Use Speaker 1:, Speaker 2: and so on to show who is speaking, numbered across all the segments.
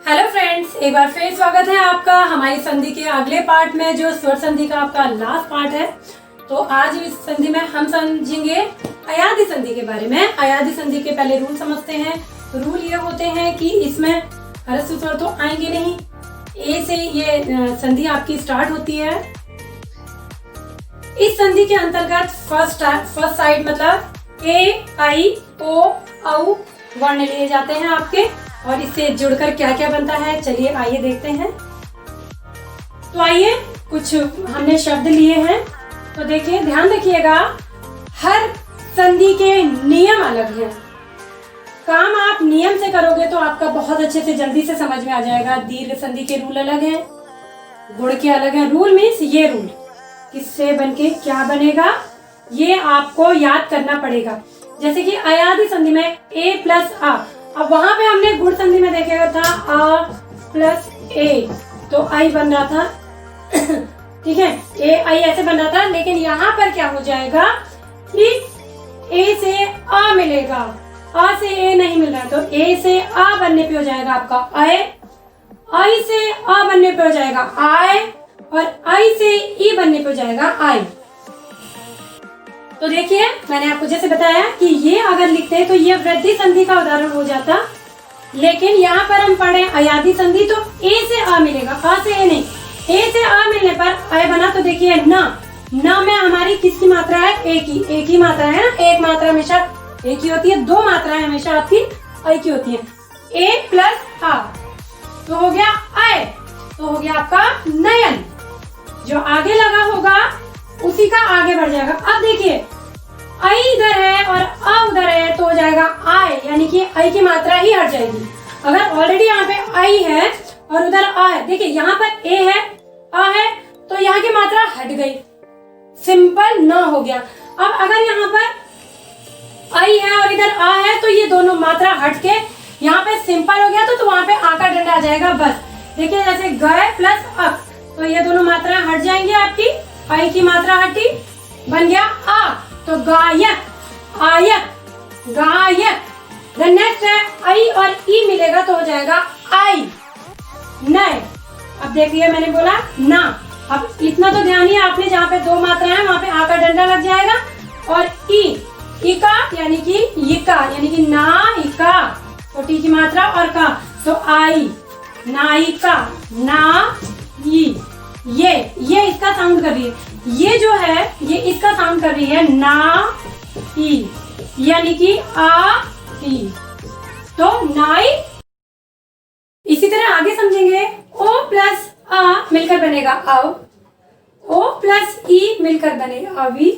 Speaker 1: Hello friends, एक बार फिर स्वागत है आपका हमारी संधि के अगले पार्ट में, जो स्वर संधि का आपका लास्ट पार्ट है। तो आज इस संधि में हम समझेंगे अयादी संधि के बारे में। अयादी संधि के पहले रूल समझते हैं। रूल ये होते हैं कि इसमें ह्रस्व स्वर तो आएंगे नहीं। ए से ये संधि आपकी स्टार्ट होती है। इस संधि के अंतर्गत फर्स्ट साइड मतलब ए, आई, ओ, औ वर्ण लिए जाते हैं आपके, और इससे जुड़कर क्या क्या बनता है चलिए आइए देखते हैं। तो आइए कुछ हमने शब्द लिए हैं, तो देखिए ध्यान रखिएगा, हर संधि के नियम अलग हैं। काम आप नियम से करोगे तो आपका बहुत अच्छे से जल्दी से समझ में आ जाएगा। दीर्घ संधि के रूल अलग हैं, गुण के अलग हैं। रूल मीन्स ये रूल किससे बनके क्या बनेगा ये आपको याद करना पड़ेगा। जैसे कि अयादी संधि में ए प्लस आ, अब वहां पे हमने गुण संधि में देखा था आ प्लस ए, तो आई बन रहा था ठीक है, ए आई ऐसे बन रहा था। लेकिन यहाँ पर क्या हो जाएगा कि ए से आ मिलेगा, आ से ए नहीं मिल रहा है, तो ए से आ बनने पे हो जाएगा आपका आए, आई से आ बनने पे हो जाएगा आए, और आई से ई बनने पे हो जाएगा आई। तो देखिए मैंने आपको जैसे बताया कि ये अगर लिखते हैं तो ये वृद्धि संधि का उदाहरण हो जाता, लेकिन यहाँ पर हम पढ़े अयादी संधि, तो ए से आ मिलेगा, आ से ए नहीं। ए से आ मिलने पर आय बना, तो देखिए ना में हमारी किसकी मात्रा है, एक ही मात्रा है ना। एक मात्रा हमेशा एक ही होती है, दो मात्राएं हमेशा आपकी आई की होती है। ए प्लस आ तो हो गया आय, तो हो गया आपका नयन। जो आगे लगा होगा उसी का आगे बढ़ जाएगा। अब देखिए आई इधर है और आ उधर है, तो हो जाएगा आय, यानी कि आई की मात्रा ही हट जाएगी। अगर ऑलरेडी यहाँ पे आई है और उधर आ है, देखिए यहाँ पर ए है, आ है, तो यहाँ की मात्रा हट गई, सिंपल न हो गया। अब अगर यहाँ पर आई है और इधर आ है, तो ये दोनों मात्रा हट के यहाँ पे सिंपल हो गया, तो वहां पे आ का डंडा आ जाएगा बस। देखिए जैसे गए प्लस अक, तो ये दोनों मात्राएं हट जाएंगी आपकी, आई की मात्रा हटी, बन गया आ, तो गायक, आयक, गायक। देन नेक्स्ट है आई और ई मिलेगा, तो हो जाएगा आई, नए। अब देखिए मैंने बोला ना, अब इतना तो ध्यान ही आपने, जहाँ पे दो मात्राएं हैं वहां पे आ का डंडा लग जाएगा, और ई का यानी कि इका, यानी कि ना इका, छोटी की मात्रा और का, तो आई, नायिका, ना ई, ये इसका साउंड कर रही है, ये जो है ये इसका साउंड कर रही है ना ई, यानी कि आ ई, तो नाई। इसी तरह आगे समझेंगे, ओ प्लस आ मिलकर बनेगा आओ, ओ प्लस ई मिलकर बने आवी,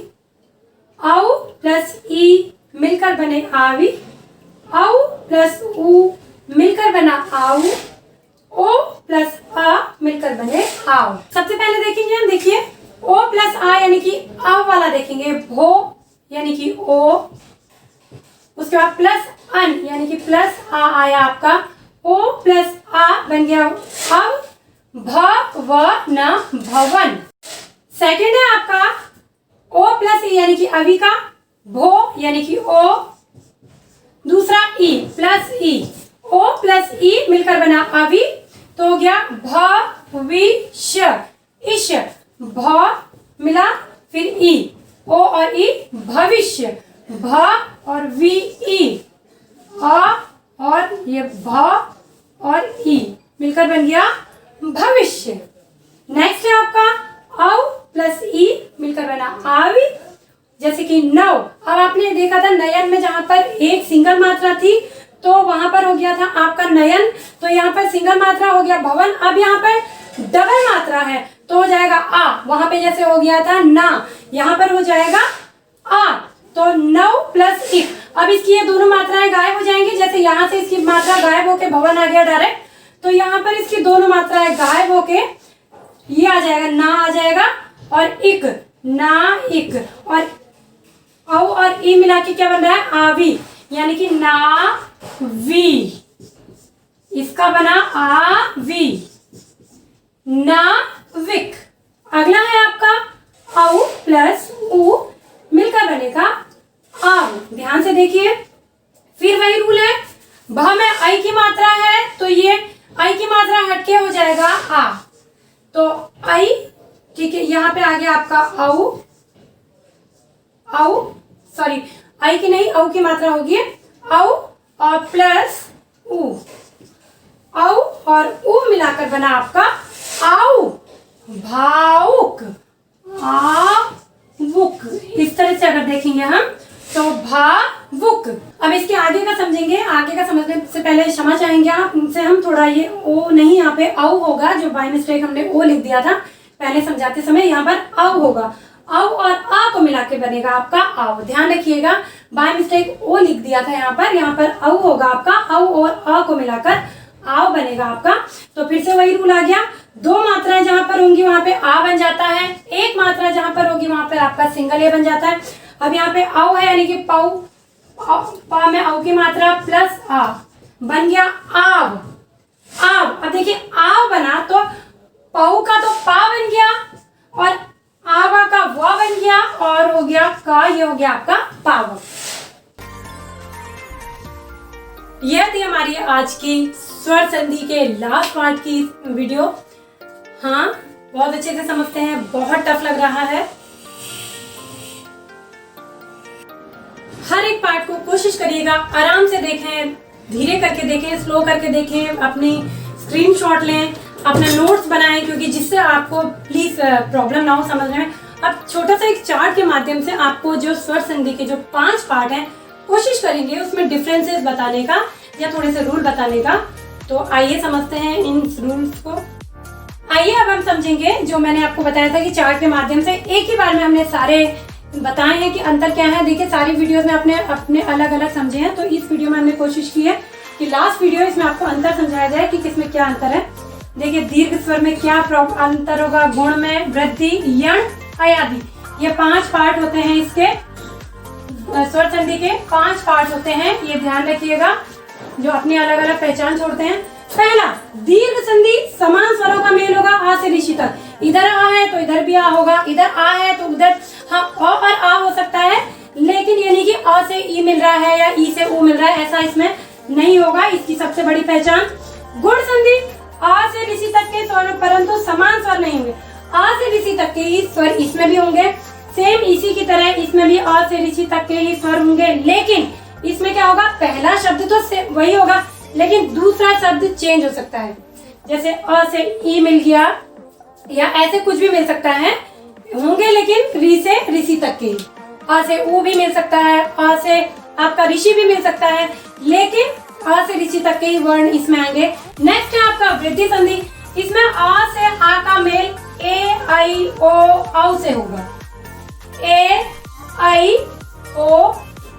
Speaker 1: आओ प्लस ई मिलकर बने आवी, आओ प्लस ऊ मिलकर बना आऊ, ओ प्लस आ मिलकर बने आओ। सबसे पहले देखेंगे हम, देखिए ओ प्लस आ यानी कि आ वाला देखेंगे, भो यानी कि ओ, उसके बाद प्लस अन यानी कि प्लस आ आया आपका, ओ प्लस आ बन गया अब भवन, भवन। सेकंड है आपका ओ प्लस ई यानी कि अवि का, भो यानी कि ओ, दूसरा ई प्लस ई, ओ प्लस ई मिलकर बना अवि, तो हो गया भविष्य, इश, भ मिला फिर ई, ओ और ई भविष्य, भ और वी ई, आ और ये भ और ई मिलकर बन गया भविष्य। नेक्स्ट है आपका औ प्लस ई मिलकर बना आवी, जैसे कि नौ। अब आपने देखा था नयन में जहां पर एक सिंगल मात्रा थी, तो वहां पर हो गया था आपका नयन, तो यहाँ पर सिंगल मात्रा हो गया भवन। अब यहाँ पर डबल मात्रा है, तो हो जाएगा आ, वहां पे जैसे हो गया था ना, यहाँ पर हो जाएगा आ, तो नौ प्लस एक। अब इसकी ये दोनों मात्राएं गायब हो जाएंगी, जैसे यहाँ से इसकी मात्रा गायब होके भवन आ गया डायरेक्ट, तो यहाँ पर इसकी दोनों मात्राएं गायब होके ये आ जाएगा ना आ जाएगा, और इक, ना इक, और औ और ई मिला के क्या बन रहा है आवी, यानी कि ना वी, इसका बना आवी, नाविक। अगला है आपका औ प्लस ऊ मिलकर बनेगा आव। ध्यान से देखिए, फिर वही रूल है, भ में आई की मात्रा है तो ये आई की मात्रा हटके हो जाएगा आ, तो आई, ठीक है, यहाँ पे आ गया आपका औ, औ सॉरी आई की नहीं, औ की मात्रा होगी औ और प्लस उ, औ और उ मिलाकर बना आपका आउ, भावुक, आवुक। इस तरह से अगर देखेंगे हम तो भावुक। अब इसके आगे का समझेंगे, आगे का समझने से पहले क्षमा चाहेंगे आपसे हम, थोड़ा ये ओ नहीं, यहाँ पे औ होगा, जो बाय मिस्टेक हमने ओ लिख दिया था पहले समझाते समय, यहाँ पर औ होगा। औ और आ को मिला के बनेगा आपका आओ। ध्यान रखिएगा, बाय मिस्टेक ओ लिख दिया था यहाँ पर औ होगा आपका, औ और आ को मिलाकर आओ बनेगा आपका। तो फिर से वही रूल आ गया, दो मात्राएं जहां पर होंगी वहां पे आ बन जाता है, एक मात्रा जहां पर होगी वहां पर आपका सिंगल ए बन जाता है। अब यहाँ पे औ है यानी कि पाऊ, पा में औ की मात्रा प्लस आ बन गया आव, आव। अब देखिए आव बना तो पाऊ का तो पा बन गया और आवा का वा बन गया और हो गया का, ये हो गया आपका पावक। यह थी हमारी आज की स्वर संधि के लास्ट पार्ट की वीडियो। हाँ, बहुत अच्छे से समझते हैं, बहुत टफ लग रहा है। हर एक पार्ट को कोशिश करिएगा, आराम से देखें, धीरे करके देखें, स्लो करके देखें, अपनी स्क्रीनशॉट लें, अपने नोट्स बनाएं, क्योंकि जिससे आपको प्लीज प्रॉब्लम ना हो समझने में। अब छोटा सा एक चार्ट के माध्यम से आपको जो स्वर संधि के जो 5 पार्ट हैं, कोशिश करेंगे उसमें डिफरेंसेस बताने का या थोड़े से रूल बताने का। तो आइए समझते हैं इन रूल्स को। आइए अब हम समझेंगे जो मैंने आपको बताया था कि चार्ट के माध्यम से एक ही बार में हमने सारे बताए हैं कि अंतर क्या है। देखिए सारी वीडियोस में अपने अलग अलग समझे हैं, तो इस वीडियो में हमने कोशिश की है कि लास्ट वीडियो इसमें आपको अंतर समझाया जाए कि किसमें क्या अंतर है। देखिए दीर्घ स्वर में क्या अंतर होगा, गुण में, वृद्धि, यण, अयादि, ये 5 पार्ट होते हैं। इसके स्वर संधि के 5 पार्ट होते हैं, ये ध्यान रखिएगा, जो अपनी अलग अलग पहचान छोड़ते हैं। पहला, दीर्घ संधि समान स्वरों का मेल होगा आ से ऋषि तक। इधर आ है तो इधर भी आ होगा, इधर आ है तो उधर हाँ अ और आ हो सकता है, लेकिन यानी कि अ से ई मिल रहा है या ई से उ मिल रहा है, ऐसा इसमें नहीं होगा। इसकी सबसे बड़ी पहचान। गुण संधि आ से ऋषि तक के स्वर परंतु समान स्वर नहीं होंगे। आ से ऋषि तक के ही स्वर इसमें भी होंगे, सेम इसी की तरह इसमें भी आ से ऋषि तक के ही स्वर होंगे, लेकिन इसमें क्या होगा, पहला शब्द तो वही होगा लेकिन दूसरा शब्द चेंज हो सकता है। जैसे अ से ई मिल गया या ऐसे कुछ भी मिल सकता है, होंगे लेकिन री से ऋषि तक के ही। अ से उ भी मिल सकता है, अ से आपका ऋषि भी मिल सकता है, लेकिन अ से ऋषि तक के ही वर्ण इसमें आएंगे। नेक्स्ट है आपका वृद्धि संधि। इसमें आ से आ का मेल ए आई ओ औ से होगा, ए आई ओ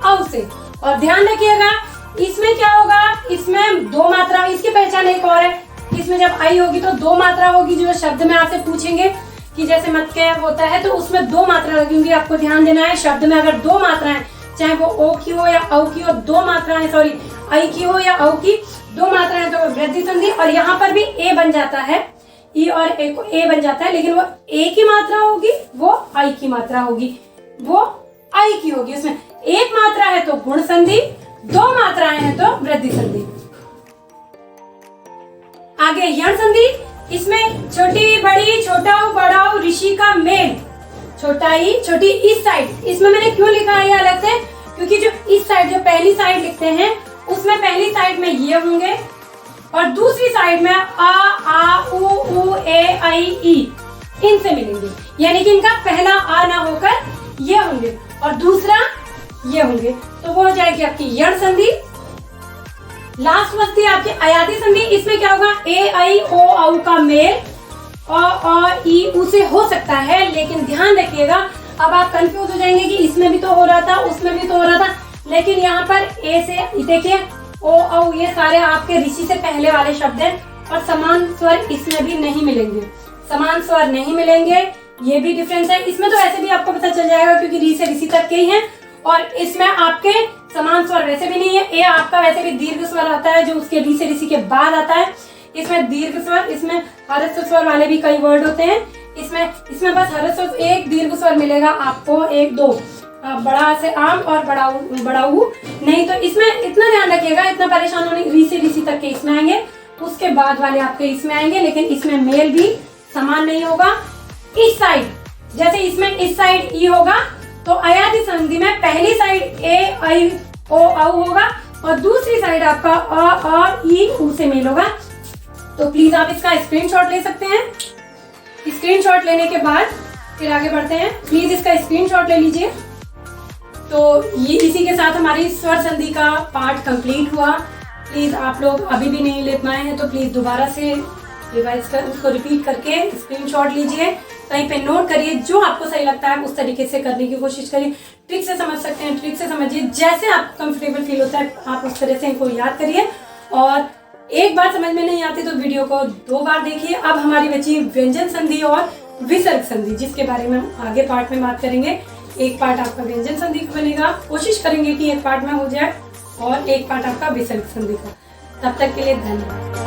Speaker 1: औ से। और ध्यान रखिएगा इसमें क्या होगा, इसमें 2 मात्रा, इसकी पहचान एक और है। इसमें जब आई होगी तो 2 मात्रा होगी, जो शब्द में आपसे पूछेंगे कि जैसे मत क्या होता है तो उसमें 2 मात्रा लगेंगी, आपको ध्यान देना है। शब्द में अगर 2 मात्राएं, चाहे वो ओ की हो या औ की हो, 2 मात्राएं, सॉरी आई की हो या औ की 2 मात्राएं, तो वृद्धि संधि। और यहाँ पर भी ए बन जाता है, ई और ए को ए बन जाता है, लेकिन वो ए की मात्रा होगी, वो आई की मात्रा होगी, वो आई की होगी। उसमें 1 मात्रा है तो गुण संधि, 2 मात्राएं हैं तो वृद्धि संधि। आगे यण संधि। इसमें छोटी बड़ी, छोटा बड़ा ऋषि का मेल, छोटा ही छोटी इस साइड। इसमें मैंने क्यों लिखा है ये अलग से, क्योंकि जो इस साइड, जो पहली साइड लिखते हैं उसमें पहली साइड में ये होंगे और दूसरी साइड में आ उ ए आई ई इनसे मिलेंगे, यानी कि इनका पहला आ ना होकर ये होंगे और दूसरा ये होंगे, तो वो हो जाएगी आपकी यण संधि। लास्ट बचती है आपकी अयादि संधि। इसमें क्या होगा, ए आई ओ औ का मेल अ ई उ से हो सकता है, लेकिन ध्यान रखिएगा अब आप कंफ्यूज हो जाएंगे कि इसमें भी तो हो रहा था, उसमें भी तो हो रहा था, लेकिन यहाँ पर ए से देखिए ओ औ ये सारे आपके ऋषि से पहले वाले शब्द हैं और समान स्वर इसमें भी नहीं मिलेंगे, समान स्वर नहीं मिलेंगे, ये भी डिफरेंस है। इसमें तो ऐसे भी आपको पता चल जाएगा क्योंकि री से ऋषि तक के ही हैं और इसमें आपके समान स्वर वैसे भी नहीं है। ए आपका वैसे भी दीर्घ स्वर आता है जो उसके री से ऋषि के बाद आता है। इसमें दीर्घ स्वर, इसमें हर्ष स्वर वाले भी कई वर्ड होते हैं। इसमें बस हर्ष एक दीर्घ स्वर मिलेगा आपको, 1 2 बड़ा से आम और बड़ा ऊ नहीं। तो इसमें इतना ध्यान रखिएगा, इतना परेशान होने, री से ऋषि तक के इसमें आएंगे, उसके बाद वाले आपके इसमें आएंगे, लेकिन इसमें मेल भी समान नहीं होगा। इस साइड जैसे इसमें इस साइड ई होगा तो अयादी संधि में पहली साइड ए आई ओ औ होगा और दूसरी साइड आपका अ और ई ऊ से मेल होगा। तो प्लीज आप इसका स्क्रीनशॉट ले सकते हैं। स्क्रीनशॉट लेने के बाद फिर आगे बढ़ते हैं। प्लीज इसका स्क्रीनशॉट ले लीजिए। तो ये इसी के साथ हमारी स्वर संधि का पार्ट कंप्लीट हुआ। प्लीज आप लोग अभी भी नहीं ले पाए हैं तो प्लीज दोबारा से रिवाइज कर उसको रिपीट करके स्क्रीनशॉट लीजिए, कहीं पे नोट करिए, जो आपको सही लगता है उस तरीके से करने की कोशिश करिए। ट्रिक से समझ सकते हैं, ट्रिक से समझिए, जैसे आपको कंफर्टेबल फील होता है आप उस तरह से इनको याद करिए। और एक बार समझ में नहीं आती तो वीडियो को 2 बार देखिए। अब हमारी बची व्यंजन संधि और विसर्ग संधि, जिसके बारे में हम आगे पार्ट में बात करेंगे। एक पार्ट आपका व्यंजन संधि का बनेगा, कोशिश करेंगे कि एक पार्ट में हो जाए, और एक पार्ट आपका विसर्ग संधि का। तब तक के लिए धन्यवाद।